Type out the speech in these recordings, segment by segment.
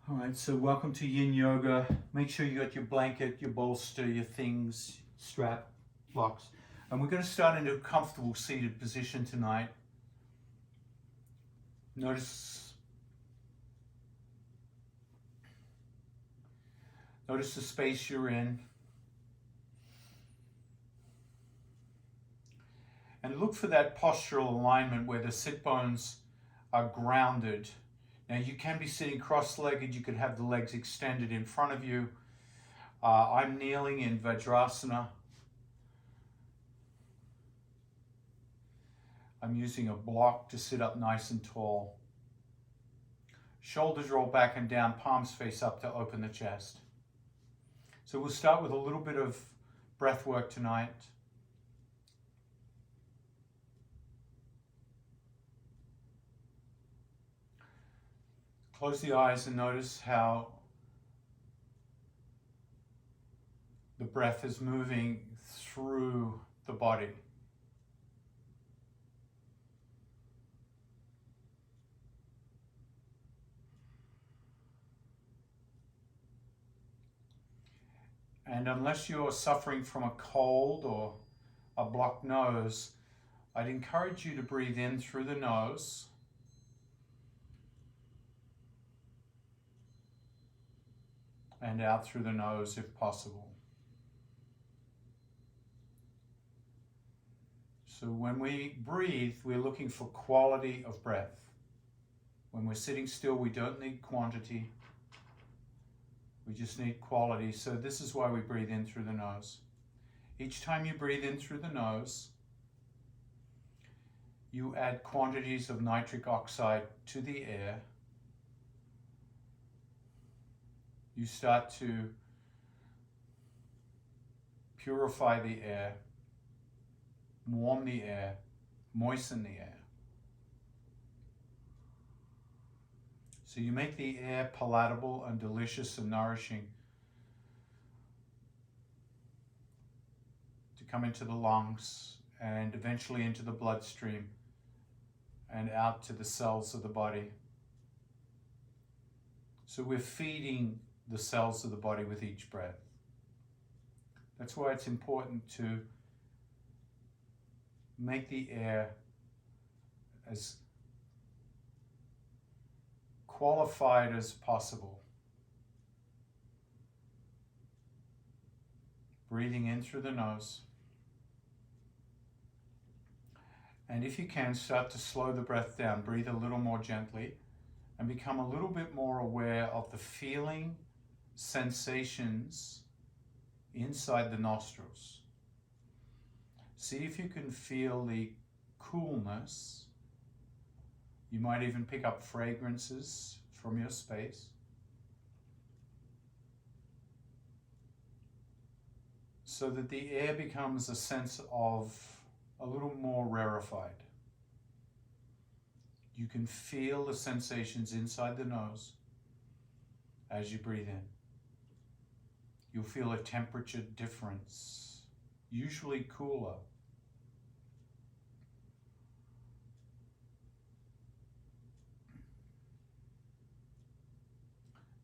All right, so welcome to Yin Yoga. Make sure you got your blanket, your bolster, your things, strap, blocks. And we're going to start into a comfortable seated position tonight. Notice the space you're in. And look for that postural alignment where the sit bones are grounded. Now you can be sitting cross-legged, you could have the legs extended in front of you. I'm kneeling in Vajrasana. I'm using a block to sit up nice and tall. Shoulders roll back and down, palms face up to open the chest. So we'll start with a little bit of breath work tonight. Close the eyes and notice how the breath is moving through the body. And unless you're suffering from a cold or a blocked nose, I'd encourage you to breathe in through the nose and out through the nose if possible. So when we breathe, we're looking for quality of breath. When we're sitting still, we don't need quantity. We just need quality. So this is why we breathe in through the nose. Each time you breathe in through the nose, you add quantities of nitric oxide to the air. You start to purify the air, warm the air, moisten the air. So you make the air palatable and delicious and nourishing to come into the lungs and eventually into the bloodstream and out to the cells of the body. So we're feeding the cells of the body with each breath. That's why it's important to make the air as qualified as possible. Breathing in through the nose. And if you can, start to slow the breath down. Breathe a little more gently and become a little bit more aware of the feeling, sensations inside the nostrils. See if you can feel the coolness. You might even pick up fragrances from your space. So that the air becomes a sense of a little more rarefied. You can feel the sensations inside the nose as you breathe in. You'll feel a temperature difference, usually cooler.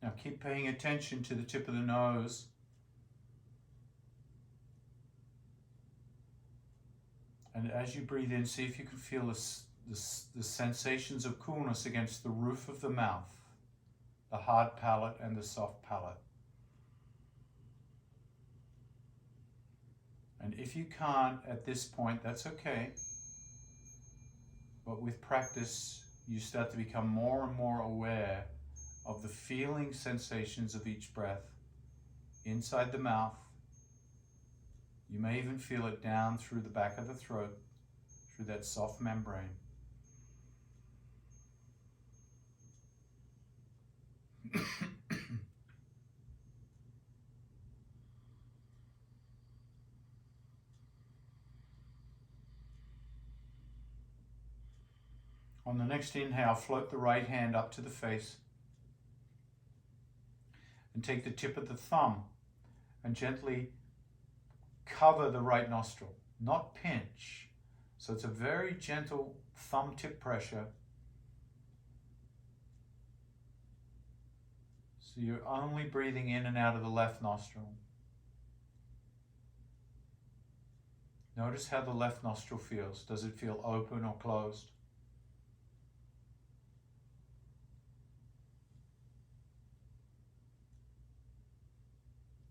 Now keep paying attention to the tip of the nose. And as you breathe in, see if you can feel the sensations of coolness against the roof of the mouth, the hard palate and the soft palate. And if you can't at this point, that's okay. But with practice, you start to become more and more aware of the feeling sensations of each breath inside the mouth. You may even feel it down through the back of the throat, through that soft membrane. On the next inhale, float the right hand up to the face and take the tip of the thumb and gently cover the right nostril, not pinch. So it's a very gentle thumb tip pressure So you're only breathing in and out of the left nostril. Notice how the left nostril feels. Does it feel open or closed?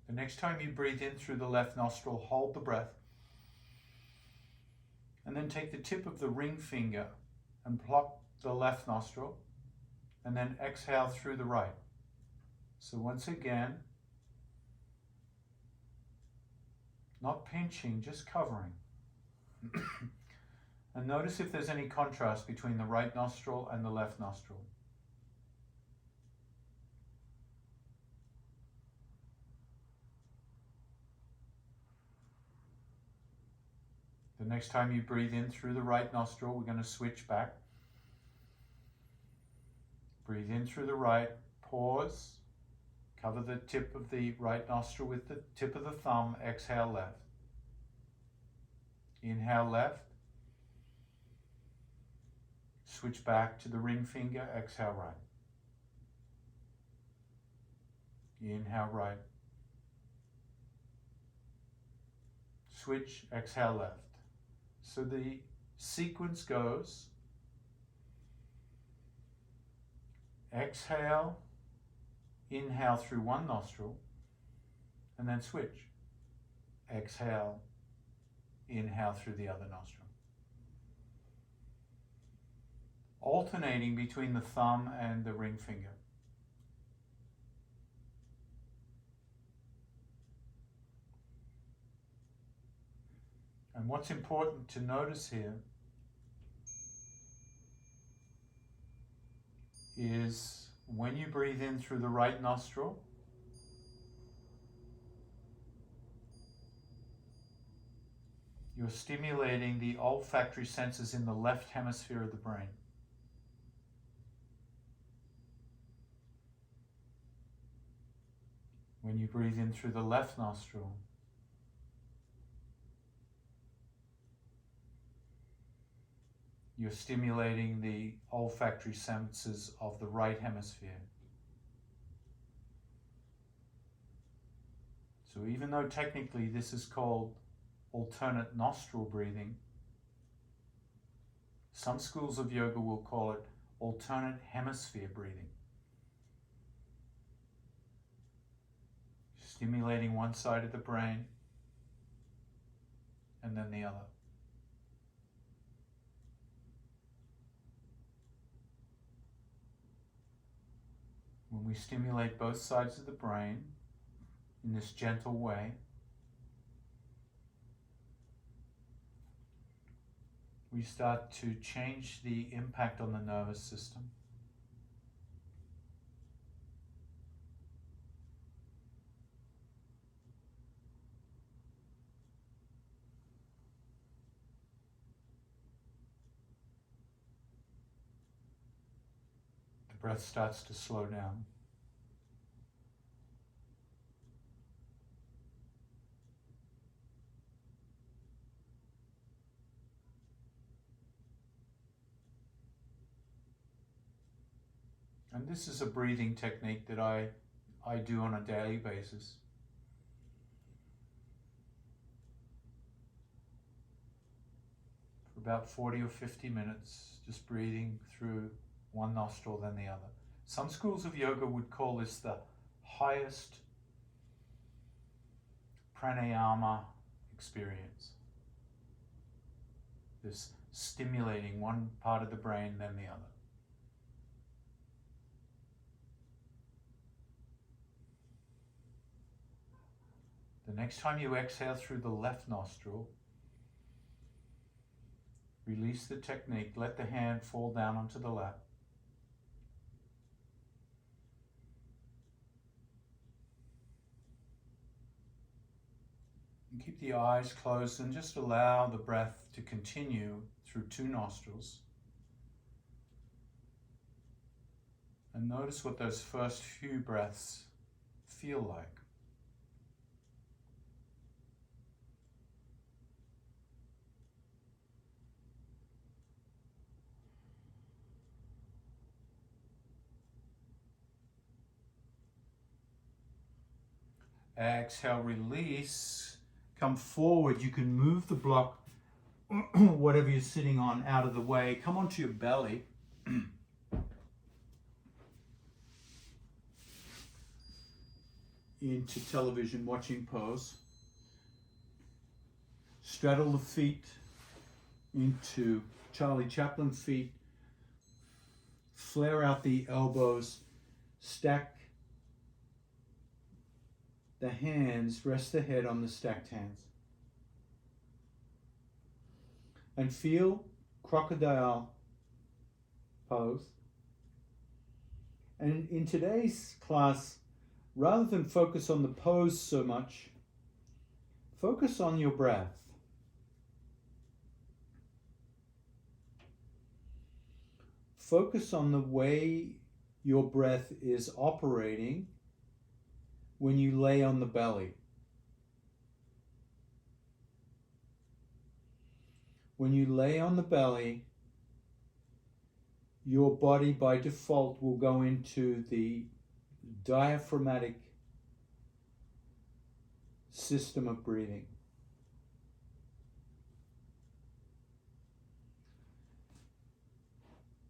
The next time you breathe in through the left nostril, hold the breath. And then take the tip of the ring finger and pluck the left nostril. And then exhale through the right. So once again, not pinching, just covering. And notice if there's any contrast between the right nostril and the left nostril. The next time you breathe in through the right nostril, we're going to switch back. Breathe in through the right, pause, cover the tip of the right nostril with the tip of the thumb, exhale left. Inhale left. Switch back to the ring finger, exhale right. Inhale right. Switch, exhale left. So the sequence goes: exhale, inhale through one nostril, and then switch. Exhale, inhale through the other nostril. Alternating between the thumb and the ring finger. And what's important to notice here is when you breathe in through the right nostril, you're stimulating the olfactory senses in the left hemisphere of the brain. When you breathe in through the left nostril, you're stimulating the olfactory senses of the right hemisphere. So even though technically this is called alternate nostril breathing, some schools of yoga will call it alternate hemisphere breathing. Stimulating one side of the brain and then the other. When we stimulate both sides of the brain in this gentle way, we start to change the impact on the nervous system. The breath starts to slow down. And this is a breathing technique that I do on a daily basis. For about 40 or 50 minutes, just breathing through one nostril then the other. Some schools of yoga would call this the highest pranayama experience. This stimulating one part of the brain then the other. The next time you exhale through the left nostril, release the technique, let the hand fall down onto the lap. And keep the eyes closed and just allow the breath to continue through two nostrils. And notice what those first few breaths feel like. Exhale, release. Come forward. You can move the block, whatever you're sitting on, out of the way. Come onto your belly. Into television watching pose. Straddle the feet into Charlie Chaplin feet. Flare out the elbows. Stack the hands, rest the head on the stacked hands. And feel crocodile pose. And in today's class, rather than focus on the pose so much, focus on your breath. Focus on the way your breath is operating when you lay on the belly. When you lay on the belly, your body by default will go into the diaphragmatic system of breathing.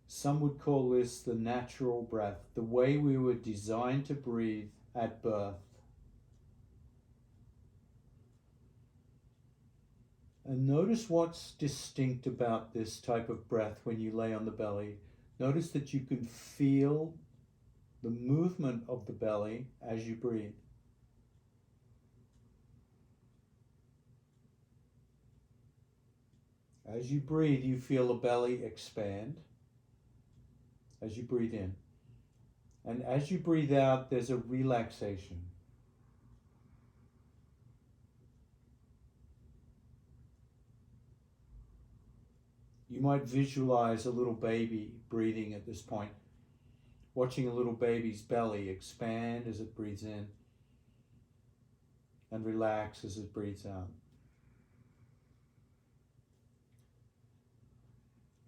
Some would call this the natural breath, the way we were designed to breathe at birth. And notice what's distinct about this type of breath when you lay on the belly. Notice that you can feel the movement of the belly as you breathe. As you breathe, you feel the belly expand as you breathe in. And as you breathe out, there's a relaxation. You might visualize a little baby breathing at this point, watching a little baby's belly expand as it breathes in and relax as it breathes out.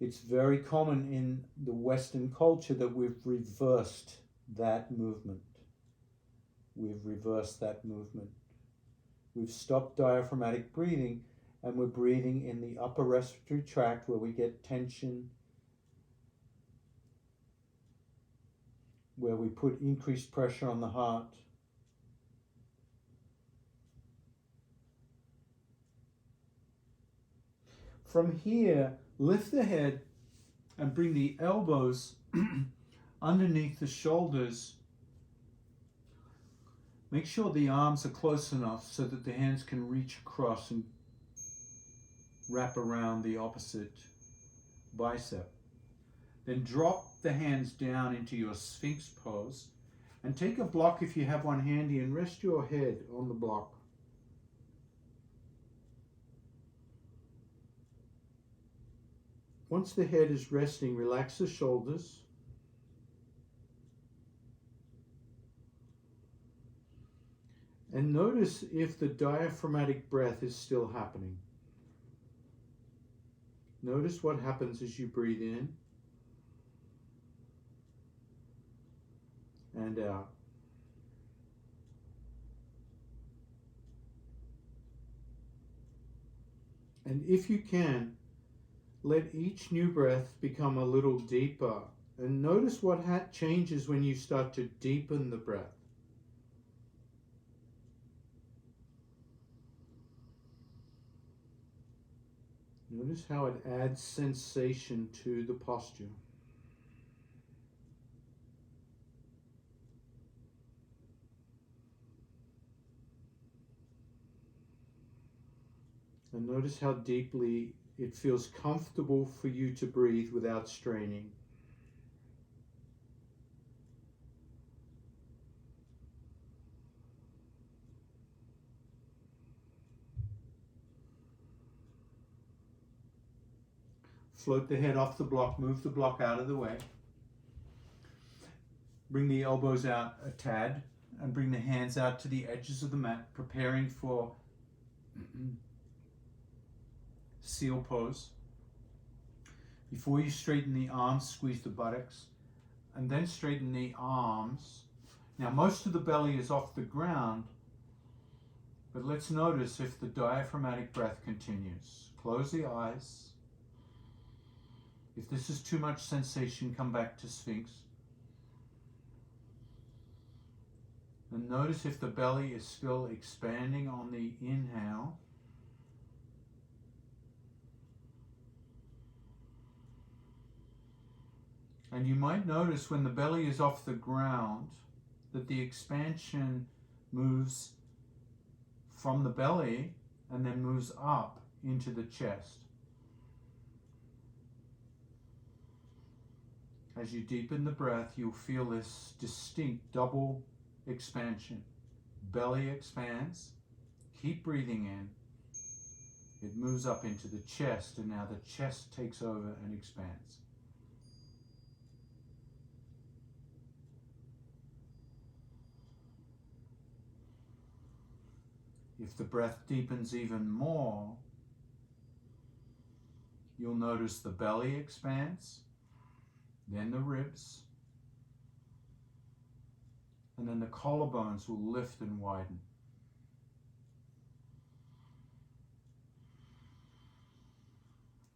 It's very common in the Western culture that we've reversed that movement. We've reversed that movement. We've stopped diaphragmatic breathing and we're breathing in the upper respiratory tract where we get tension, where we put increased pressure on the heart. From here, lift the head and bring the elbows underneath the shoulders. Make sure the arms are close enough so that the hands can reach across and wrap around the opposite bicep. Then drop the hands down into your Sphinx pose and take a block if you have one handy and rest your head on the block. Once the head is resting, relax the shoulders. And notice if the diaphragmatic breath is still happening. Notice what happens as you breathe in and out. And if you can, let each new breath become a little deeper. And notice what changes when you start to deepen the breath. Notice how it adds sensation to the posture. And notice how deeply it feels comfortable for you to breathe without straining. Float the head off the block, move the block out of the way. Bring the elbows out a tad and bring the hands out to the edges of the mat, preparing for seal pose. Before you straighten the arms, squeeze the buttocks and then straighten the arms. Now most of the belly is off the ground, But let's notice if the diaphragmatic breath continues. Close the eyes. If this is too much sensation, come back to Sphinx. And notice if the belly is still expanding on the inhale. And you might notice when the belly is off the ground that the expansion moves from the belly and then moves up into the chest. As you deepen the breath, you'll feel this distinct double expansion. Belly expands, keep breathing in. It moves up into the chest, and now the chest takes over and expands. If the breath deepens even more, you'll notice the belly expands, then the ribs, and then the collarbones will lift and widen.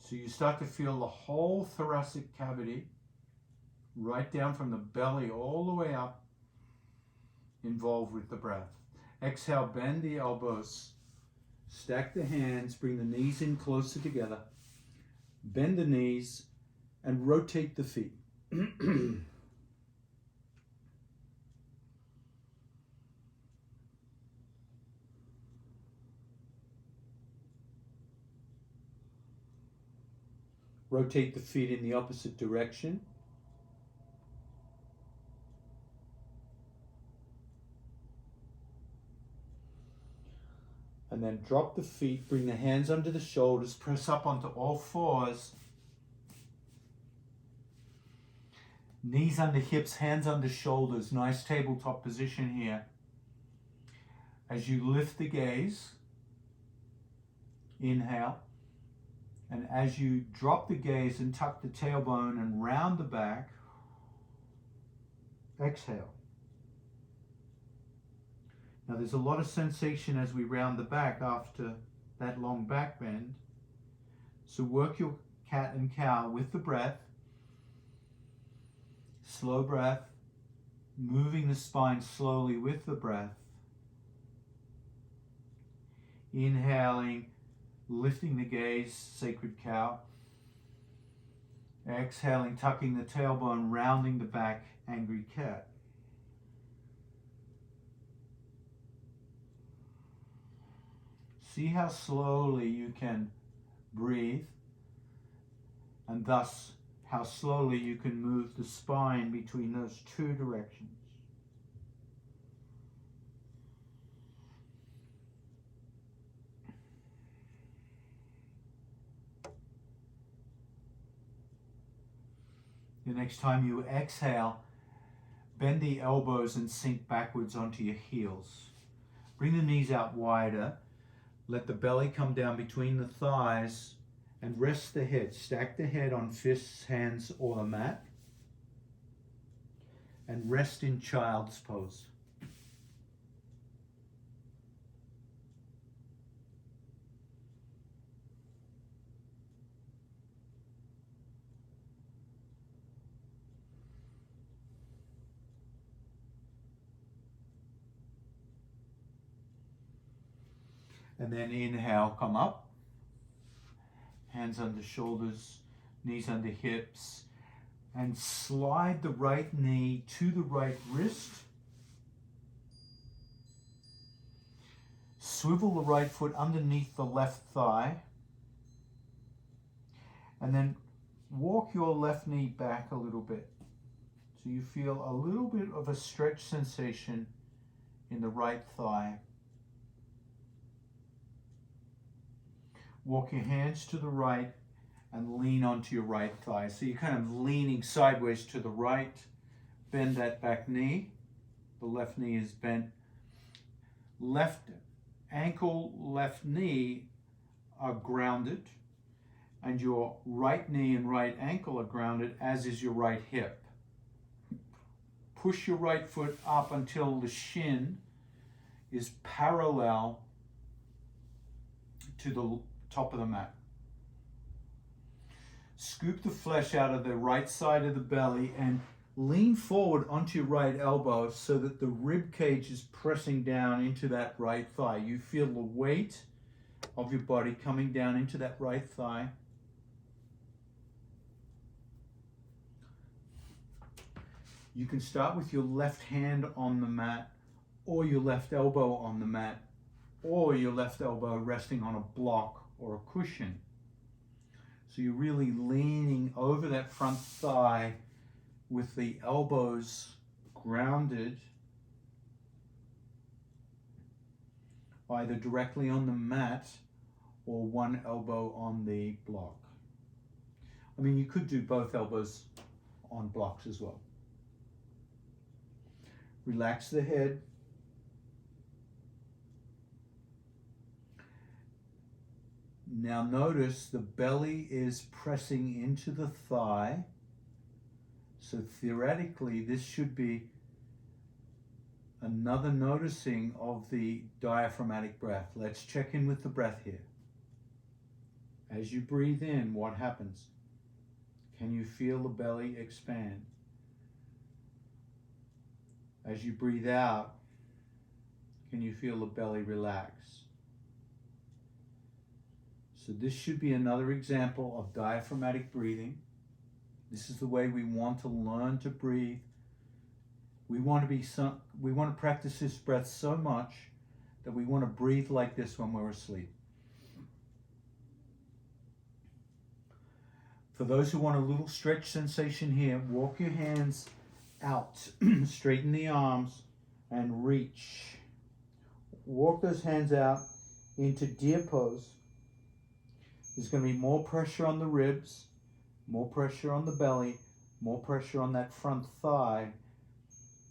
So you start to feel the whole thoracic cavity, right down from the belly all the way up, involved with the breath. Exhale, bend the elbows, stack the hands, bring the knees in closer together, bend the knees, and rotate the feet. Rotate the feet in the opposite direction. And then drop the feet, bring the hands under the shoulders, press up onto all fours. Knees under hips, hands under shoulders. Nice tabletop position here. As you lift the gaze, inhale. And as you drop the gaze and tuck the tailbone and round the back, exhale. Now there's a lot of sensation as we round the back after that long back bend. So work your cat and cow with the breath. Slow breath, moving the spine slowly with the breath. Inhaling, lifting the gaze, sacred cow. Exhaling, tucking the tailbone, rounding the back, angry cat. See how slowly you can breathe, and thus how slowly you can move the spine between those two directions. The next time you exhale, bend the elbows and sink backwards onto your heels. Bring the knees out wider. Let the belly come down between the thighs and rest the head. Stack the head on fists, hands, or the mat. And rest in child's pose. And then inhale, come up. Hands under shoulders, knees under hips. And slide the right knee to the right wrist. Swivel the right foot underneath the left thigh. And then walk your left knee back a little bit. So you feel a little bit of a stretch sensation in the right thigh. Walk your hands to the right and lean onto your right thigh. So you're kind of leaning sideways to the right. Bend that back knee. The left knee is bent. Left ankle, left knee are grounded. And your right knee and right ankle are grounded, as is your right hip. Push your right foot up until the shin is parallel to the top of the mat. Scoop the flesh out of the right side of the belly and lean forward onto your right elbow so that the rib cage is pressing down into that right thigh. You feel the weight of your body coming down into that right thigh. You can start with your left hand on the mat, or your left elbow on the mat, or your left elbow resting on a block or a cushion. So you're really leaning over that front thigh with the elbows grounded, either directly on the mat or one elbow on the block. I mean, you could do both elbows on blocks as well. Relax the head. Now notice the belly is pressing into the thigh. So theoretically, this should be another noticing of the diaphragmatic breath. Let's check in with the breath here. As you breathe in, what happens? Can you feel the belly expand? As you breathe out, can you feel the belly relax? So this should be another example of diaphragmatic breathing. This is the way we want to learn to breathe. We want to practice this breath so much that we want to breathe like this when we're asleep. For those who want a little stretch sensation here, walk your hands out, straighten the arms, and reach. Walk those hands out into deer pose. There's going to be more pressure on the ribs, more pressure on the belly, more pressure on that front thigh,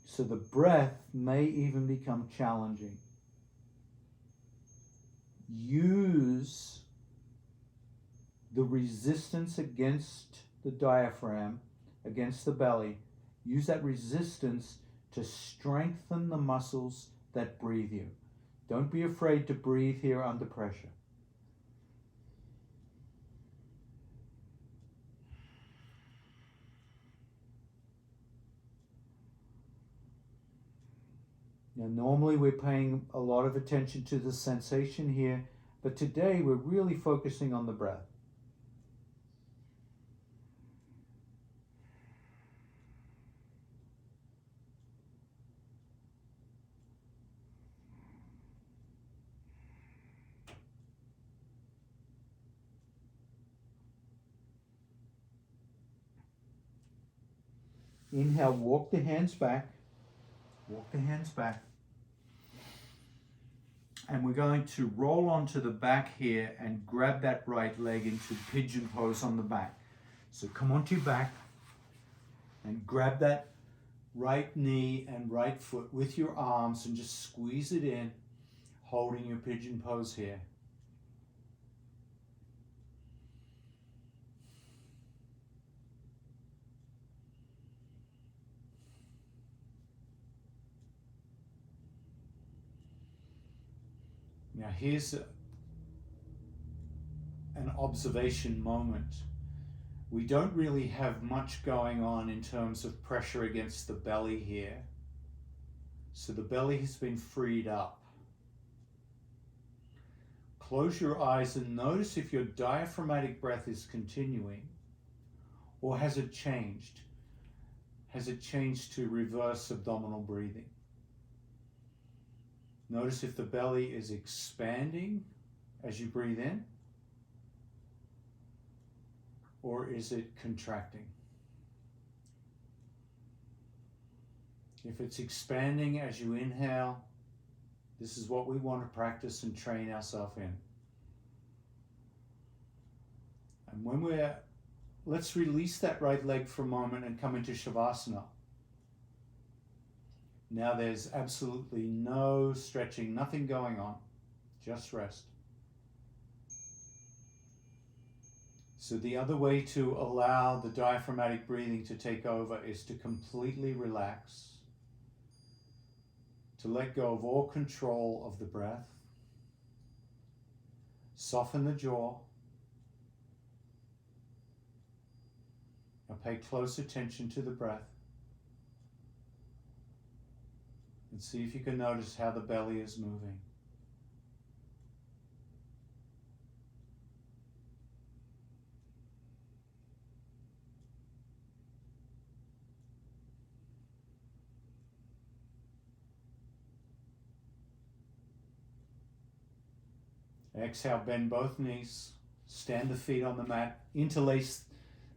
so the breath may even become challenging. Use the resistance against the diaphragm, against the belly. Use that resistance to strengthen the muscles that breathe you. Don't be afraid to breathe here under pressure. Now, normally we're paying a lot of attention to the sensation here, but today we're really focusing on the breath. Inhale, walk the hands back. Walk the hands back. And we're going to roll onto the back here and grab that right leg into pigeon pose on the back. So come onto your back and grab that right knee and right foot with your arms and just squeeze it in, holding your pigeon pose here. Now here's an observation moment. We don't really have much going on in terms of pressure against the belly here. So the belly has been freed up. Close your eyes and notice if your diaphragmatic breath is continuing, or has it changed? Has it changed to reverse abdominal breathing? Notice if the belly is expanding as you breathe in, or is it contracting? If it's expanding as you inhale, this is what we want to practice and train ourselves in. And let's release that right leg for a moment and come into Shavasana. Now there's absolutely no stretching, nothing going on, just rest. So the other way to allow the diaphragmatic breathing to take over is to completely relax, to let go of all control of the breath, Soften the jaw. Now pay close attention to the breath. And see if you can notice how the belly is moving. Exhale, bend both knees, stand the feet on the mat, interlace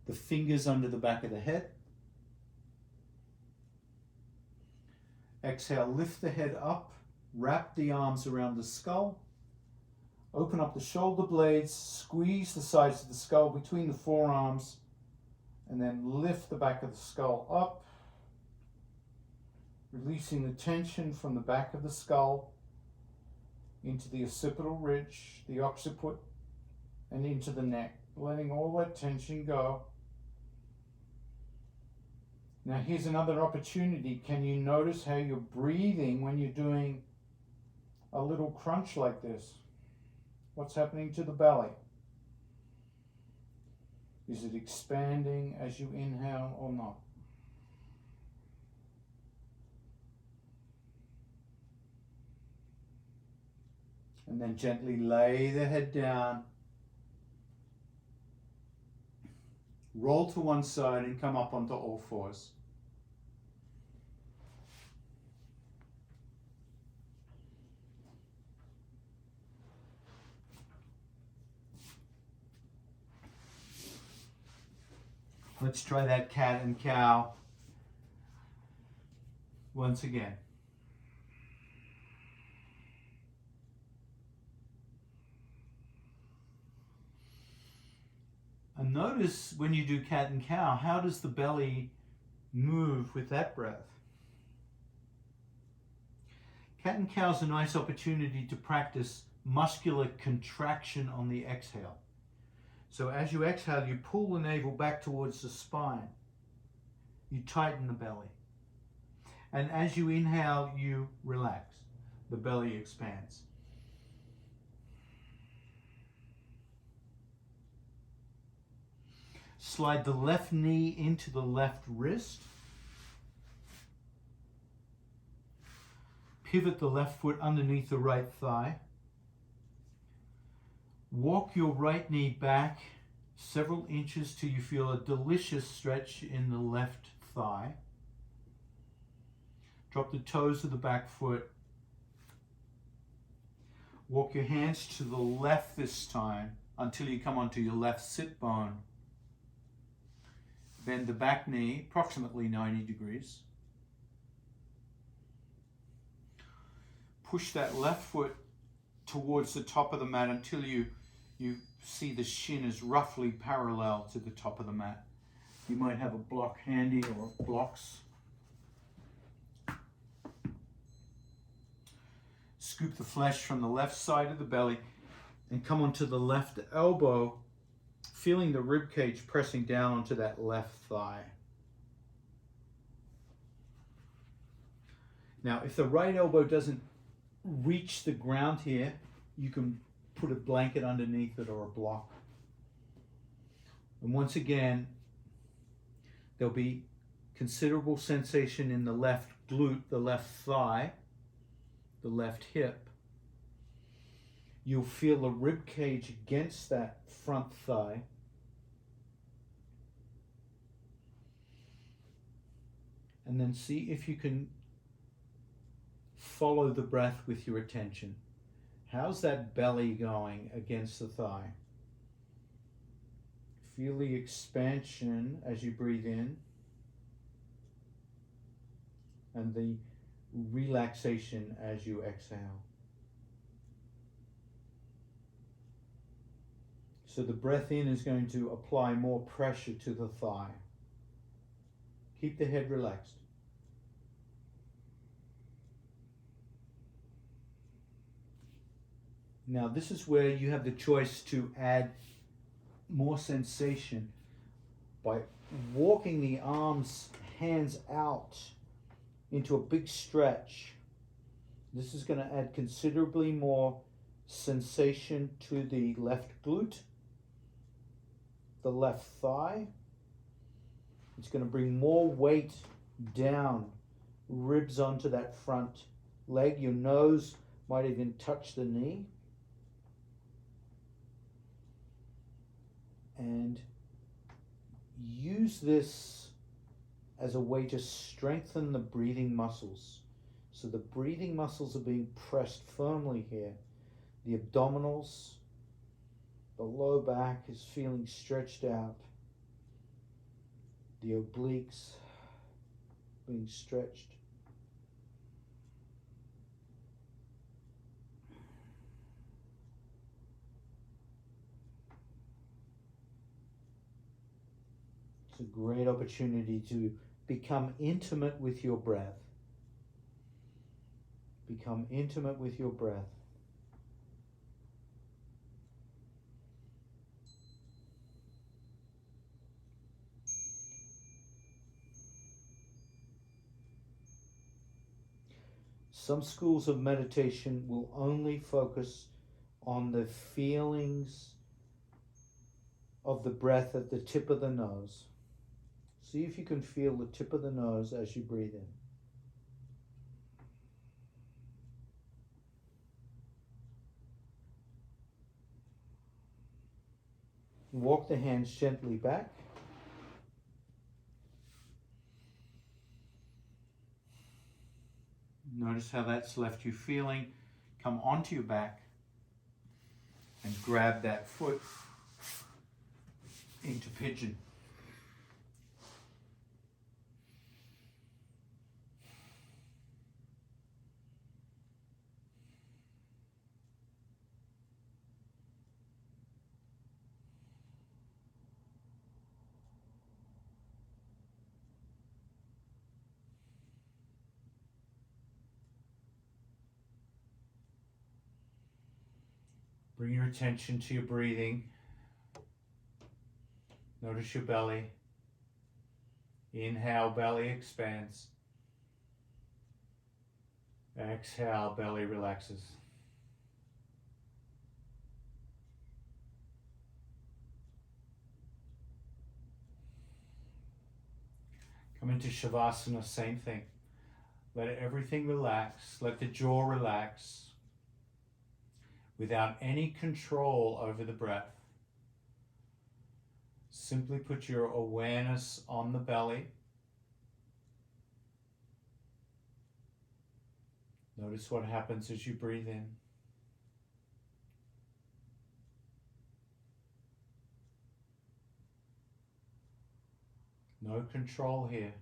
the fingers under the back of the head. Exhale, lift the head up, wrap the arms around the skull, open up the shoulder blades, squeeze the sides of the skull between the forearms, and then lift the back of the skull up, releasing the tension from the back of the skull into the occipital ridge, the occiput, and into the neck, letting all that tension go. Now here's another opportunity. Can you notice how you're breathing when you're doing a little crunch like this? What's happening to the belly? Is it expanding as you inhale or not? And then gently lay the head down. Roll to one side and come up onto all fours. Let's try that cat and cow once again. And notice when you do cat and cow, how does the belly move with that breath? Cat and cow is a nice opportunity to practice muscular contraction on the exhale. So as you exhale, you pull the navel back towards the spine. You tighten the belly. And as you inhale, you relax. The belly expands. Slide the left knee into the left wrist. Pivot the left foot underneath the right thigh. Walk your right knee back several inches till you feel a delicious stretch in the left thigh. Drop the toes of the back foot. Walk your hands to the left this time until you come onto your left sit bone. Bend the back knee approximately 90 degrees. Push that left foot towards the top of the mat until you see the shin is roughly parallel to the top of the mat. You might have a block handy or blocks. Scoop the flesh from the left side of the belly and come onto the left elbow, feeling the rib cage pressing down onto that left thigh. Now, if the right elbow doesn't reach the ground here, you can put a blanket underneath it or a block. And once again, there'll be considerable sensation in the left glute, the left thigh, the left hip. You'll feel the rib cage against that front thigh. And then see if you can follow the breath with your attention. How's that belly going against the thigh? Feel the expansion as you breathe in and the relaxation as you exhale. So the breath in is going to apply more pressure to the thigh. Keep the head relaxed. Now this is where you have the choice to add more sensation by walking the arms, hands out into a big stretch. This is going to add considerably more sensation to the left glute, the left thigh. It's going to bring more weight down, ribs onto that front leg. Your nose might even touch the knee. And use this as a way to strengthen the breathing muscles. So the breathing muscles are being pressed firmly here. The abdominals, the low back is feeling stretched out. The obliques being stretched. It's a great opportunity to become intimate with your breath. Become intimate with your breath. Some schools of meditation will only focus on the feelings of the breath at the tip of the nose. See if you can feel the tip of the nose as you breathe in. Walk the hands gently back. Notice how that's left you feeling. Come onto your back and grab that foot into pigeon. Bring your attention to your breathing. Notice your belly. Inhale, belly expands. Exhale, belly relaxes. Come into Shavasana, same thing. Let everything relax. Let the jaw relax without any control over the breath. Simply put your awareness on the belly. Notice what happens as you breathe in. No control here.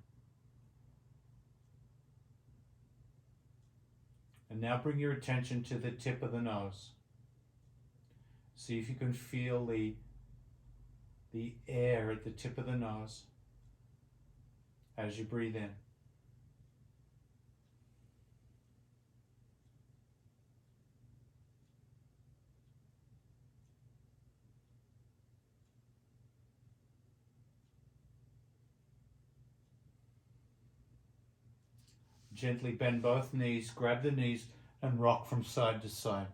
And now bring your attention to the tip of the nose. See if you can feel the air at the tip of the nose as you breathe in. Gently bend both knees, grab the knees and rock from side to side.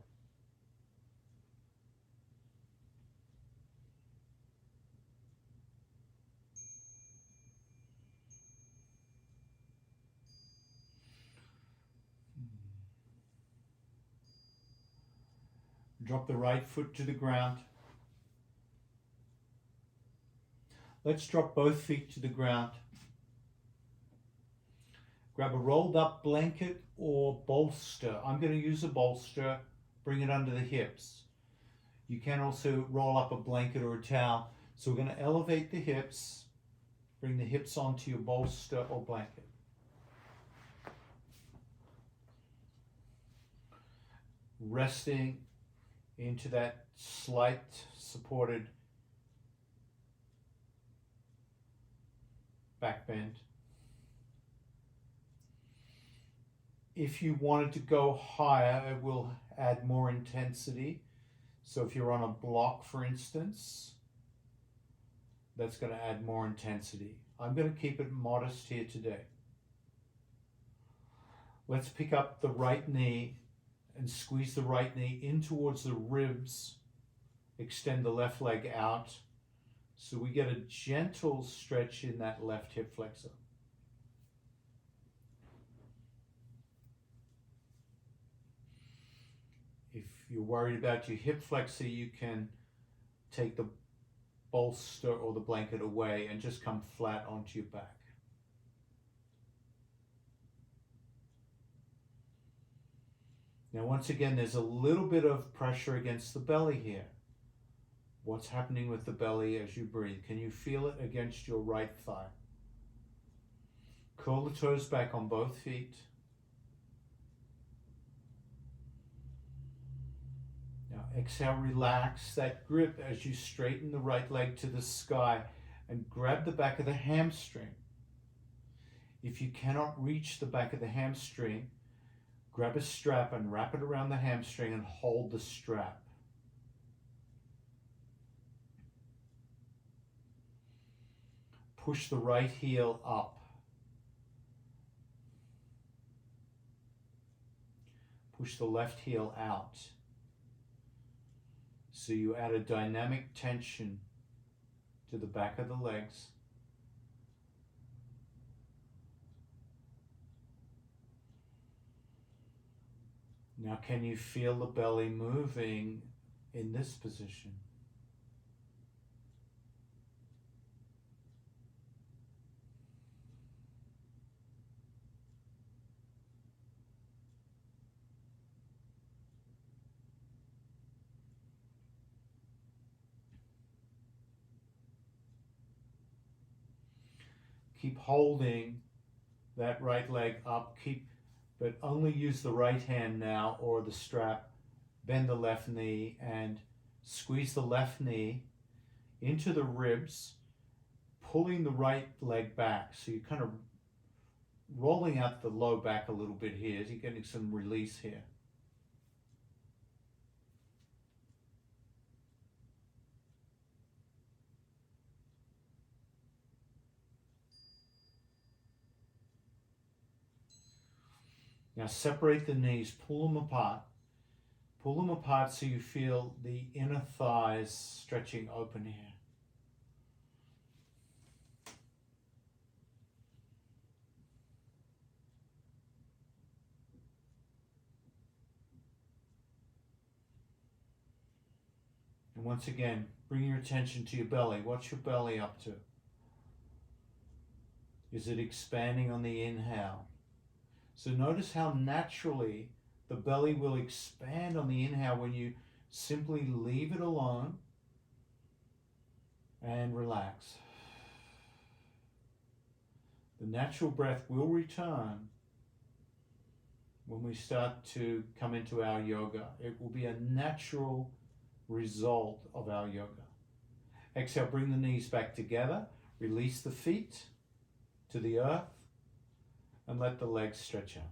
Drop the right foot to the ground. Let's drop both feet to the ground. Grab a rolled up blanket or bolster. I'm going to use a bolster. Bring it under the hips. You can also roll up a blanket or a towel. So we're going to elevate the hips. Bring the hips onto your bolster or blanket. Resting into that slight supported back bend. If you wanted to go higher, it will add more intensity. So if you're on a block, for instance, that's going to add more intensity. I'm going to keep it modest here today. Let's pick up the right knee and squeeze the right knee in towards the ribs. Extend the left leg out. So we get a gentle stretch in that left hip flexor. If you're worried about your hip flexor, you can take the bolster or the blanket away and just come flat onto your back. Now, once again, there's a little bit of pressure against the belly here. What's happening with the belly as you breathe? Can you feel it against your right thigh? Curl the toes back on both feet. Now exhale, relax that grip as you straighten the right leg to the sky and grab the back of the hamstring. If you cannot reach the back of the hamstring, grab a strap and wrap it around the hamstring and hold the strap. Push the right heel up. Push the left heel out. So you add a dynamic tension to the back of the legs. Now, can you feel the belly moving in this position? Keep holding that right leg up, but only use the right hand now or the strap. Bend the left knee and squeeze the left knee into the ribs, pulling the right leg back. So you're kind of rolling out the low back a little bit here. You're getting some release here. Now separate the knees, pull them apart. Pull them apart so you feel the inner thighs stretching open here. And once again, bring your attention to your belly. What's your belly up to? Is it expanding on the inhale? So notice how naturally the belly will expand on the inhale when you simply leave it alone and relax. The natural breath will return when we start to come into our yoga. It will be a natural result of our yoga. Exhale, bring the knees back together. Release the feet to the earth and let the legs stretch out.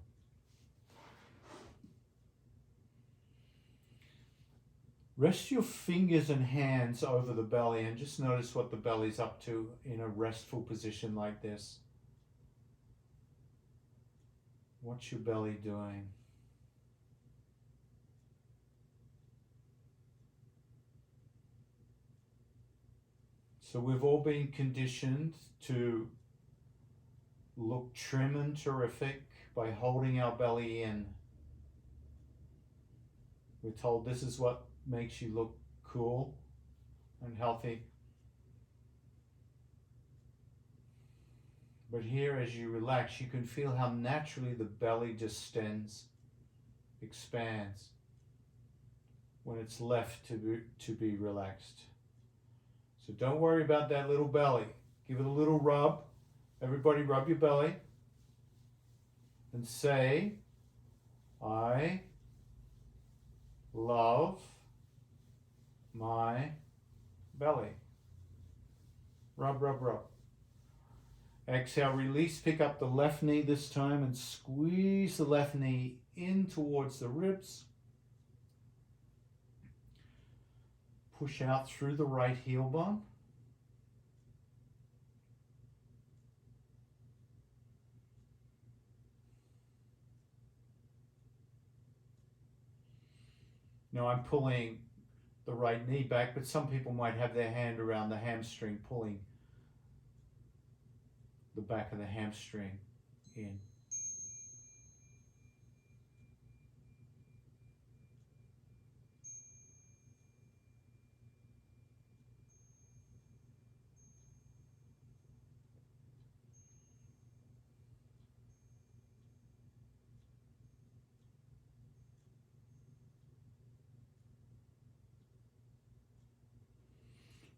Rest your fingers and hands over the belly and just notice what the belly's up to in a restful position like this. What's your belly doing? So we've all been conditioned to look trim and terrific by holding our belly in. We're told this is what makes you look cool and healthy. But here, as you relax, you can feel how naturally the belly distends, expands when it's left to be relaxed. So don't worry about that little belly. Give it a little rub. Everybody rub your belly and say, I love my belly. Rub, rub, rub. Exhale, release, pick up the left knee this time and squeeze the left knee in towards the ribs. Push out through the right heel bone. Now I'm pulling the right knee back, but some people might have their hand around the hamstring, pulling the back of the hamstring in.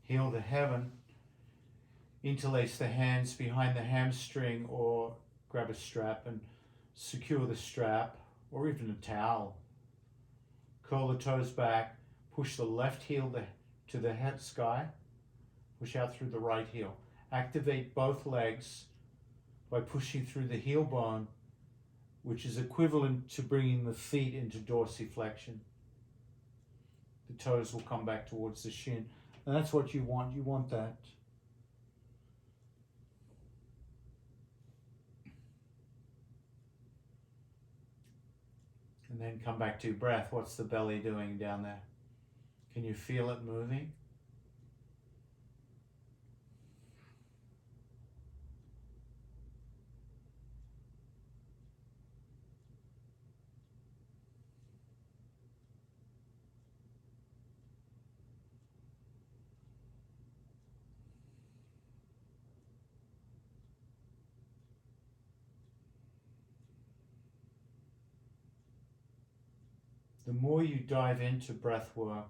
Heel to heaven. Interlace the hands behind the hamstring or grab a strap and secure the strap or even a towel. Curl the toes back, push the left heel to the head sky, push out through the right heel. Activate both legs by pushing through the heel bone, which is equivalent to bringing the feet into dorsiflexion. The toes will come back towards the shin. And that's what you want. You want that. And then come back to breath. What's the belly doing down there? Can you feel it moving? The more you dive into breath work,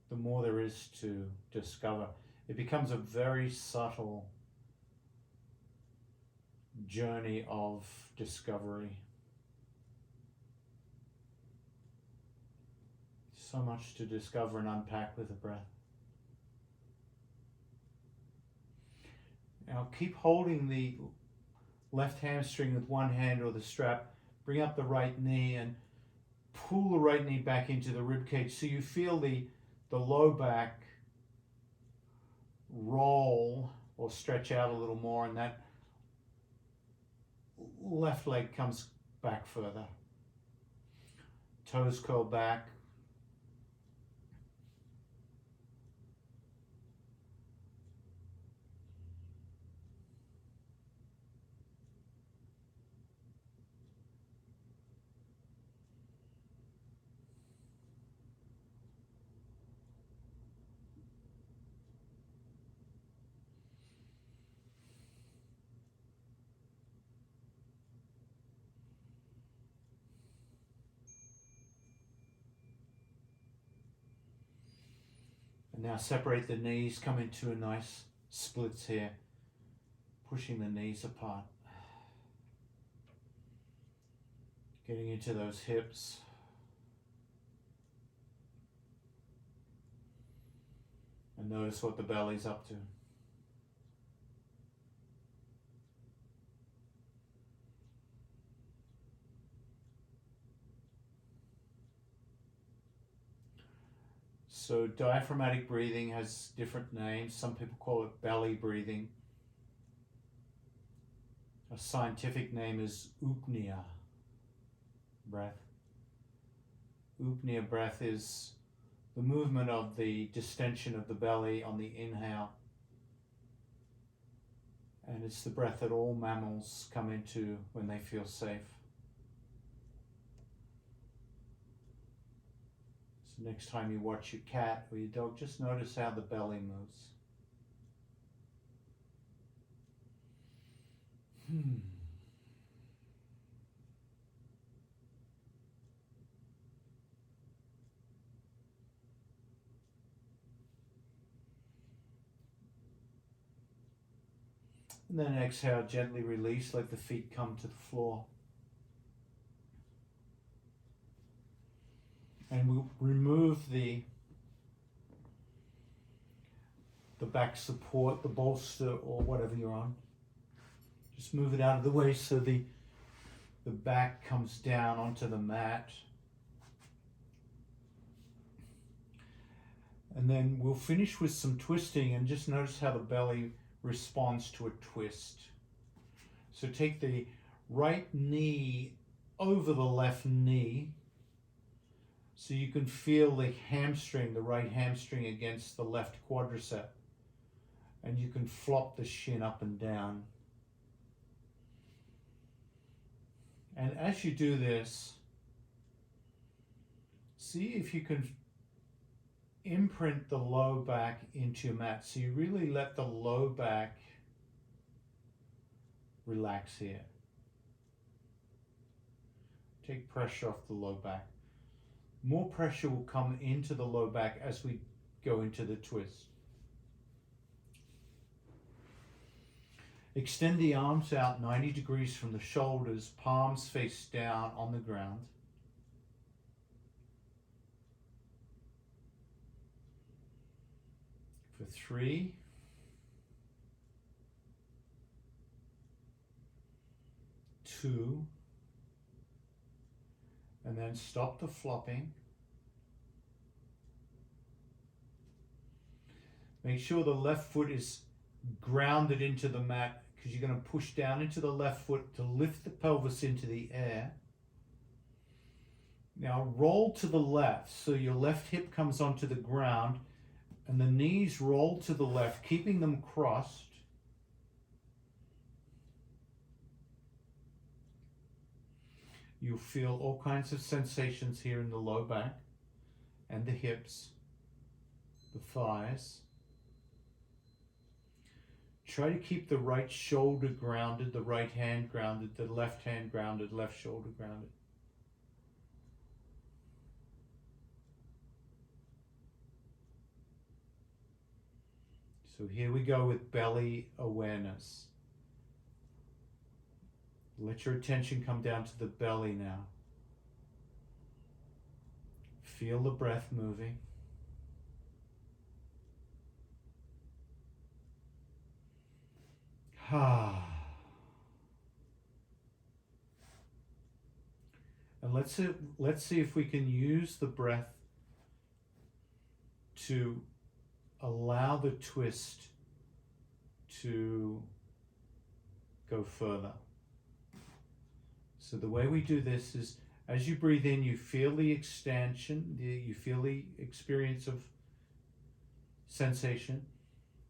the more there is to discover. It becomes a very subtle journey of discovery. So much to discover and unpack with the breath. Now keep holding the left hamstring with one hand or the strap. Bring up the right knee and pull the right knee back into the rib cage so you feel the low back roll or stretch out a little more, and that left leg comes back further. Toes curl back. And now separate the knees, come into a nice splits here, pushing the knees apart. Getting into those hips. And notice what the belly's up to. So diaphragmatic breathing has different names. Some people call it belly breathing. A scientific name is Upnea breath. Upnea breath is the movement of the distension of the belly on the inhale. And it's the breath that all mammals come into when they feel safe. So next time you watch your cat or your dog, just notice how the belly moves. And then exhale, gently release, let the feet come to the floor. And we'll remove the back support, the bolster or whatever you're on. Just move it out of the way so the back comes down onto the mat. And then we'll finish with some twisting, and just notice how the belly responds to a twist. So take the right knee over the left knee, So you can feel the hamstring, the right hamstring against the left quadricep. And you can flop the shin up and down. And as you do this, see if you can imprint the low back into your mat. So you really let the low back relax here. Take pressure off the low back. More pressure will come into the low back as we go into the twist. Extend the arms out 90 degrees from the shoulders, palms face down on the ground. For 3, 2, and then stop the flopping. Make sure the left foot is grounded into the mat, because you're going to push down into the left foot to lift the pelvis into the air. Now roll to the left, so your left hip comes onto the ground and the knees roll to the left, keeping them crossed. You'll feel all kinds of sensations here in the low back and the hips, the thighs. Try to keep the right shoulder grounded, the right hand grounded, the left hand grounded, left shoulder grounded. So here we go with belly awareness. Let your attention come down to the belly now. Feel the breath moving. And let's see if we can use the breath to allow the twist to go further. So the way we do this is, as you breathe in, you feel the extension, you feel the experience of sensation,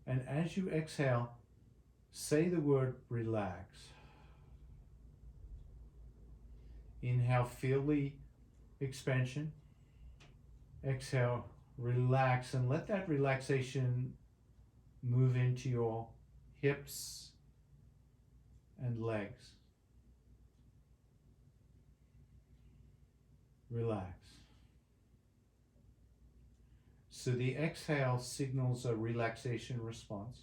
and as you exhale, say the word relax. Inhale, feel the expansion. Exhale, relax, and let that relaxation move into your hips and legs. Relax. So the exhale signals a relaxation response.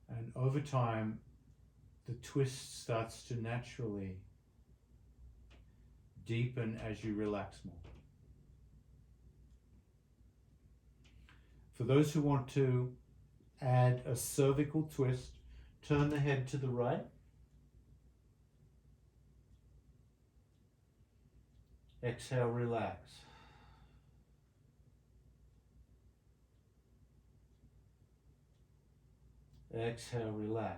And over time, the twist starts to naturally deepen as you relax more. For those who want to add a cervical twist, turn the head to the right. Exhale, relax. Exhale, relax.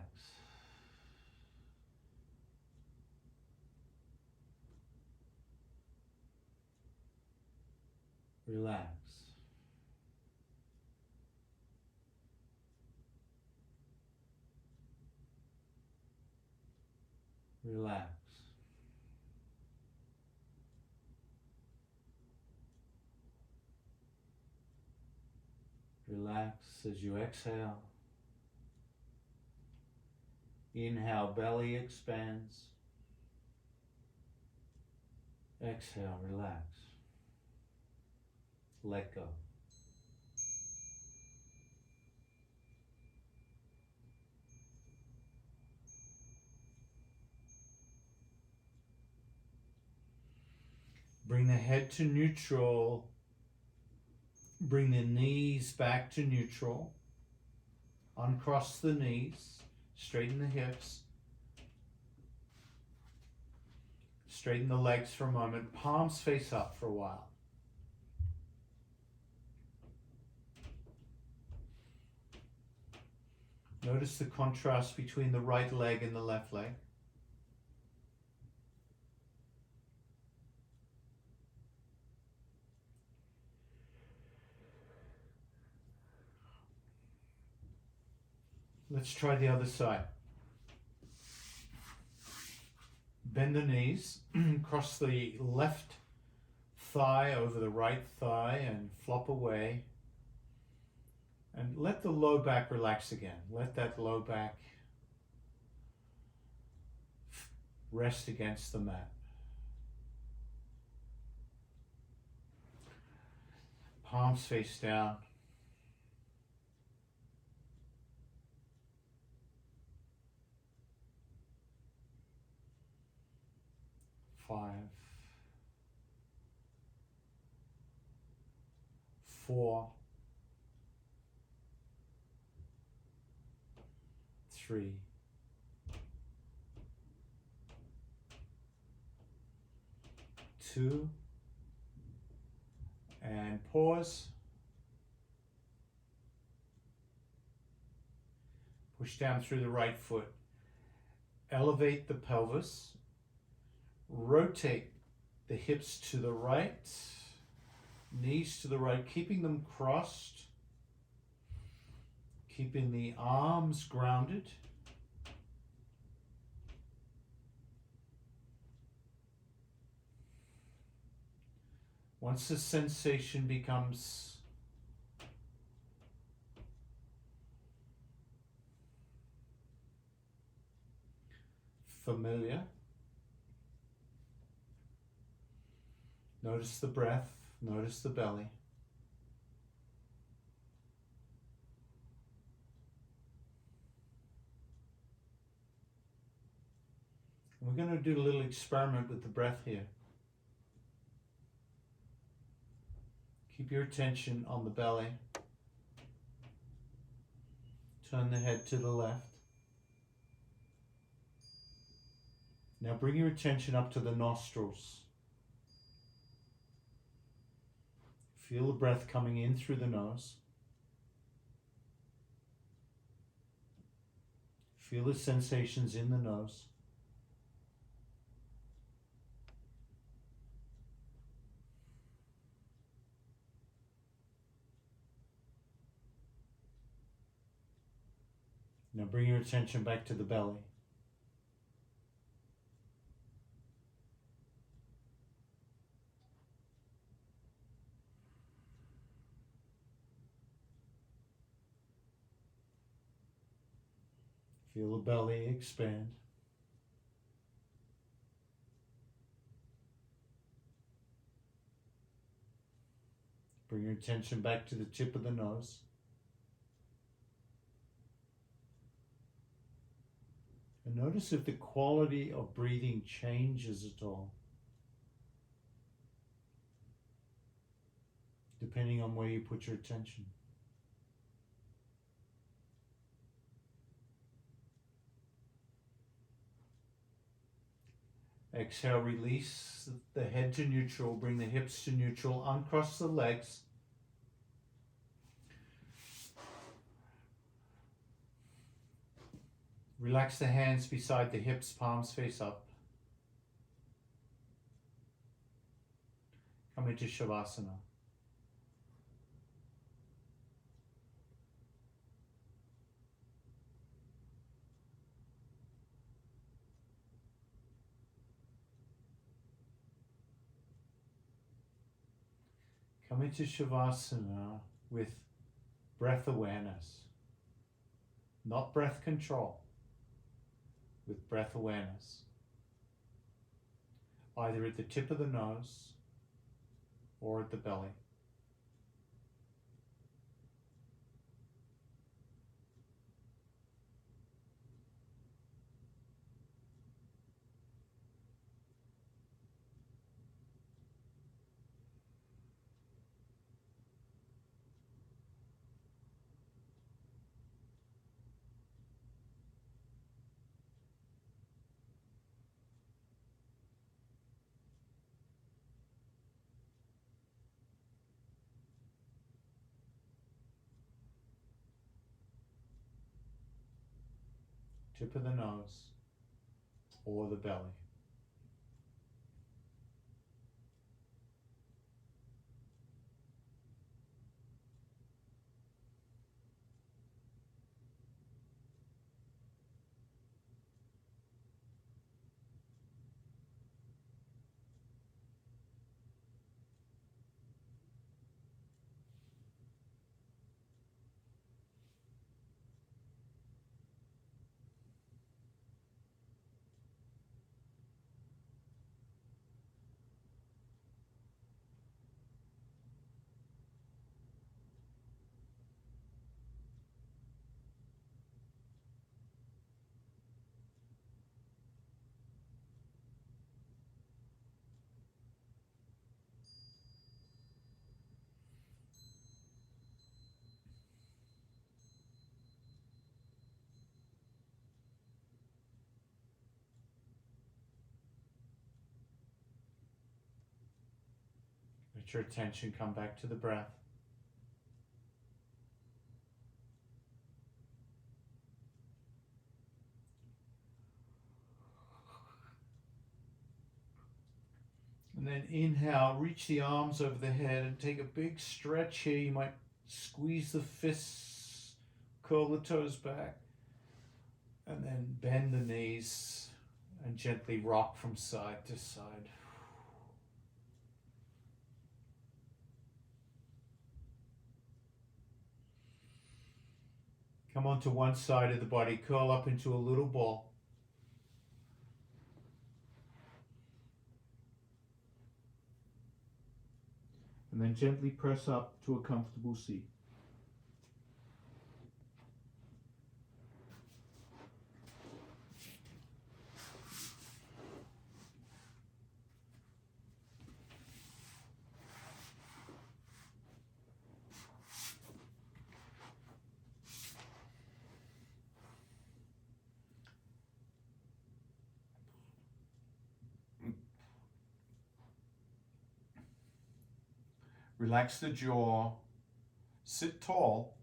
Relax. Relax. Relax as you exhale. Inhale, belly expands. Exhale, relax. Let go. Bring the head to neutral. Bring the knees back to neutral. Uncross the knees. Straighten the hips. Straighten the legs for a moment. Palms face up for a while. Notice the contrast between the right leg and the left leg. Let's try the other side. Bend the knees, cross the left thigh over the right thigh and flop away. And let the low back relax again. Let that low back rest against the mat. Palms face down. Five, 4, 3, 2, and pause. Push down through the right foot. Elevate the pelvis. Rotate the hips to the right, knees to the right, keeping them crossed, keeping the arms grounded. Once the sensation becomes familiar, notice the breath, notice the belly. We're going to do a little experiment with the breath here. Keep your attention on the belly. Turn the head to the left. Now bring your attention up to the nostrils. Feel the breath coming in through the nose. Feel the sensations in the nose. Now bring your attention back to the belly. Feel the belly expand. Bring your attention back to the tip of the nose. And notice if the quality of breathing changes at all, depending on where you put your attention. Exhale, release the head to neutral, bring the hips to neutral, uncross the legs. Relax the hands beside the hips, palms face up. Come into Shavasana. Come into Shavasana with breath awareness, not breath control, with breath awareness, either at the tip of the nose or at the belly. Tip of the nose or the belly. Let your attention come back to the breath. And then inhale, reach the arms over the head and take a big stretch here. You might squeeze the fists, curl the toes back, and then bend the knees and gently rock from side to side. Come onto one side of the body, curl up into a little ball. And then gently press up to a comfortable seat. Relax the jaw, sit tall.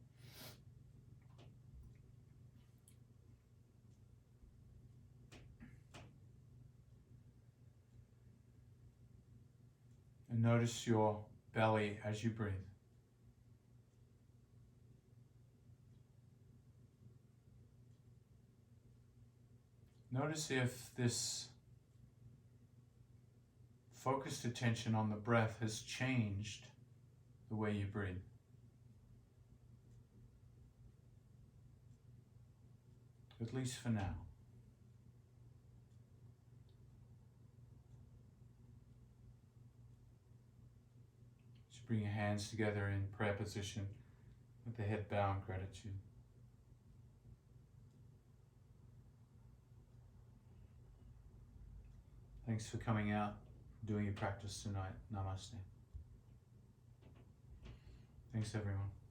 And notice your belly as you breathe. Notice if this focused attention on the breath has changed the way you breathe. At least for now. Just bring your hands together in prayer position with the head bow in gratitude. Thanks for coming out, doing your practice tonight. Namaste. Thanks, everyone.